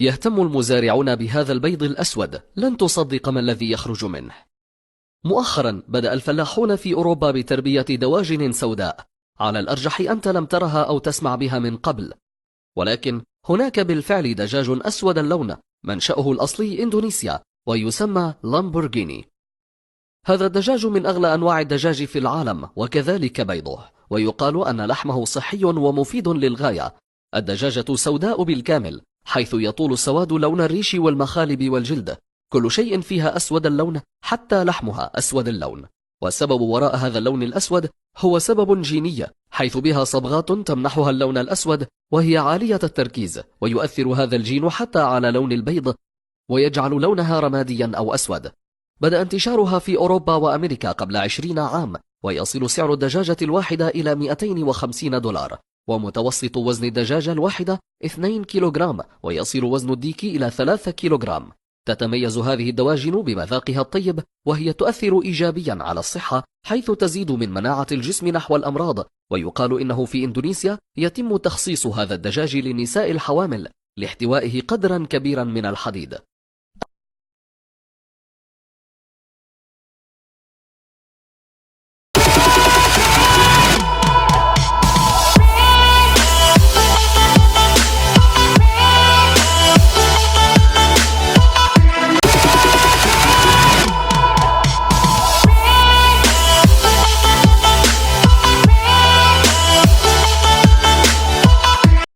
يهتم المزارعون بهذا البيض الأسود، لن تصدق ما الذي يخرج منه. مؤخرا بدأ الفلاحون في أوروبا بتربية دواجن سوداء، على الأرجح أنت لم ترها أو تسمع بها من قبل، ولكن هناك بالفعل دجاج أسود اللون منشأه الأصلي إندونيسيا ويسمى لامبورغيني. هذا الدجاج من أغلى أنواع الدجاج في العالم وكذلك بيضه، ويقال أن لحمه صحي ومفيد للغاية. الدجاجة سوداء بالكامل، حيث يطول السواد لون الريش والمخالب والجلد، كل شيء فيها أسود اللون حتى لحمها أسود اللون. والسبب وراء هذا اللون الأسود هو سبب جيني، حيث بها صبغات تمنحها اللون الأسود وهي عالية التركيز، ويؤثر هذا الجين حتى على لون البيض ويجعل لونها رماديا أو أسود. بدأ انتشارها في أوروبا وأمريكا قبل 20 عام، ويصل سعر الدجاجة الواحدة إلى $250، ومتوسط وزن الدجاجة الواحدة 2 كيلوغرام، ويصل وزن الديك إلى 3 كيلوغرام. تتميز هذه الدواجن بمذاقها الطيب، وهي تؤثر إيجابيا على الصحة، حيث تزيد من مناعة الجسم نحو الأمراض. ويقال إنه في إندونيسيا يتم تخصيص هذا الدجاج للنساء الحوامل لاحتوائه قدرا كبيرا من الحديد.